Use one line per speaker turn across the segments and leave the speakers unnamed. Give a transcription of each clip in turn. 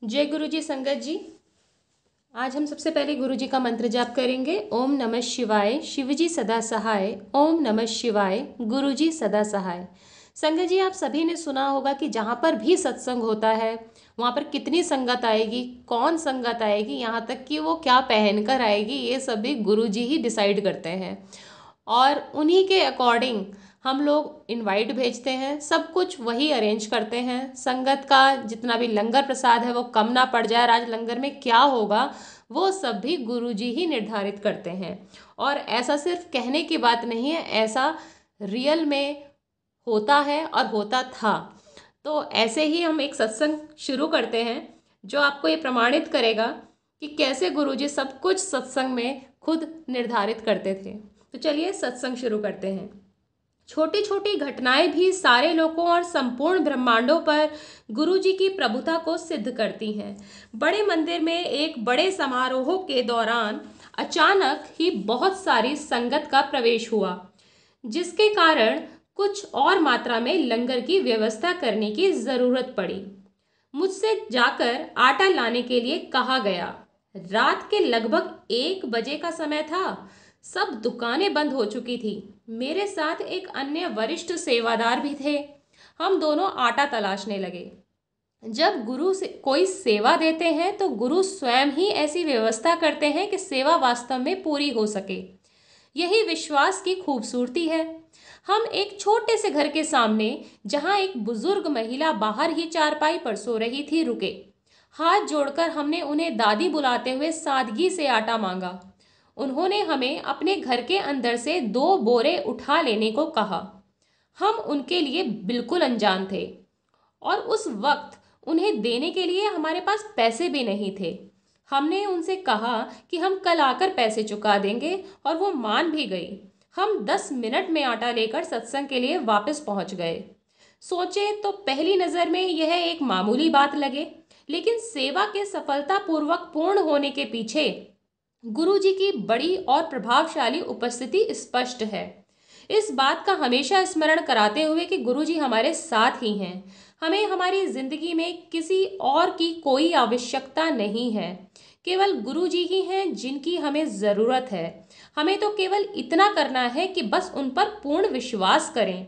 जय गुरु जी संगत जी। आज हम सबसे पहले गुरु जी का मंत्र जाप करेंगे। ओम नमः शिवाय, शिव जी सदा सहाय। ओम नमः शिवाय, गुरु जी सदा सहाय। संगत जी, आप सभी ने सुना होगा कि जहाँ पर भी सत्संग होता है वहाँ पर कितनी संगत आएगी, कौन संगत आएगी, यहाँ तक कि वो क्या पहन कर आएगी, ये सभी गुरु जी ही डिसाइड करते हैं। और उन्हीं के अकॉर्डिंग हम लोग इनवाइट भेजते हैं, सब कुछ वही अरेंज करते हैं। संगत का जितना भी लंगर प्रसाद है वो कम ना पड़ जाए, आज लंगर में क्या होगा वो सब भी गुरुजी ही निर्धारित करते हैं। और ऐसा सिर्फ कहने की बात नहीं है, ऐसा रियल में होता है और होता था। तो ऐसे ही हम एक सत्संग शुरू करते हैं जो आपको ये प्रमाणित करेगा कि कैसे गुरुजी सब कुछ सत्संग में खुद निर्धारित करते थे। तो चलिए सत्संग शुरू करते हैं। छोटी छोटी घटनाएं भी सारे लोगों और संपूर्ण ब्रह्मांडों पर गुरुजी की प्रभुता को सिद्ध करती हैं। बड़े मंदिर में एक बड़े समारोह के दौरान अचानक ही बहुत सारी संगत का प्रवेश हुआ, जिसके कारण कुछ और मात्रा में लंगर की व्यवस्था करने की जरूरत पड़ी। मुझसे जाकर आटा लाने के लिए कहा गया। रात के लगभग 1 बजे का समय था। सब दुकानें बंद हो चुकी थी। मेरे साथ एक अन्य वरिष्ठ सेवादार भी थे। हम दोनों आटा तलाशने लगे। जब गुरु से कोई सेवा देते हैं तो गुरु स्वयं ही ऐसी व्यवस्था करते हैं कि सेवा वास्तव में पूरी हो सके। यही विश्वास की खूबसूरती है। हम एक छोटे से घर के सामने, जहां एक बुजुर्ग महिला बाहर ही चारपाई पर सो रही थी, रुके। हाथ जोड़कर हमने उन्हें दादी बुलाते हुए सादगी से आटा मांगा। उन्होंने हमें अपने घर के अंदर से 2 बोरे उठा लेने को कहा। हम उनके लिए बिल्कुल अनजान थे और उस वक्त उन्हें देने के लिए हमारे पास पैसे भी नहीं थे। हमने उनसे कहा कि हम कल आकर पैसे चुका देंगे और वो मान भी गई। हम 10 मिनट में आटा लेकर सत्संग के लिए वापस पहुंच गए। सोचे तो पहली नज़र में यह एक मामूली बात लगे, लेकिन सेवा के सफलतापूर्वक पूर्ण होने के पीछे गुरुजी की बड़ी और प्रभावशाली उपस्थिति स्पष्ट है। इस बात का हमेशा स्मरण कराते हुए कि गुरुजी हमारे साथ ही हैं। हमें हमारी जिंदगी में किसी और की कोई आवश्यकता नहीं है। केवल गुरुजी ही हैं जिनकी हमें ज़रूरत है। हमें तो केवल इतना करना है कि बस उन पर पूर्ण विश्वास करें।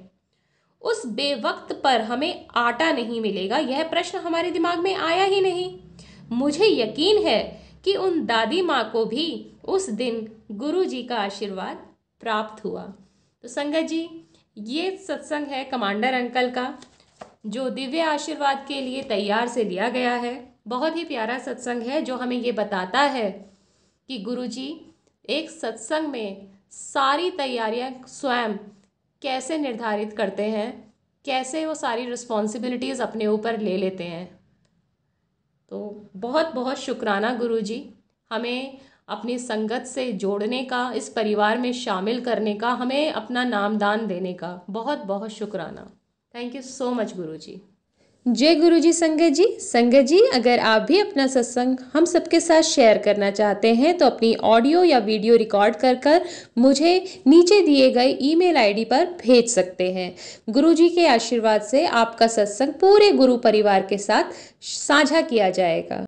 उस बेवक्त पर हमें आटा नहीं मिलेगा, यह प्रश्न हमारे दिमाग में आया ही नहीं। मुझे यकीन है कि उन दादी माँ को भी उस दिन गुरु जी का आशीर्वाद प्राप्त हुआ। तो संगत जी, ये सत्संग है कमांडर अंकल का, जो दिव्य आशीर्वाद के लिए तैयार से लिया गया है। बहुत ही प्यारा सत्संग है जो हमें ये बताता है कि गुरु जी एक सत्संग में सारी तैयारियां स्वयं कैसे निर्धारित करते हैं, कैसे वो सारी रिस्पॉन्सिबिलिटीज़ अपने ऊपर ले लेते हैं। तो बहुत बहुत शुक्राना गुरुजी, हमें अपनी संगत से जोड़ने का, इस परिवार में शामिल करने का, हमें अपना नामदान देने का बहुत बहुत शुक्राना। थैंक यू सो मच गुरुजी। जय गुरुजी संगत जी। संगत जी, अगर आप भी अपना सत्संग हम सबके साथ शेयर करना चाहते हैं तो अपनी ऑडियो या वीडियो रिकॉर्ड कर मुझे नीचे दिए गए ईमेल आईडी पर भेज सकते हैं। गुरुजी के आशीर्वाद से आपका सत्संग पूरे गुरु परिवार के साथ साझा किया जाएगा।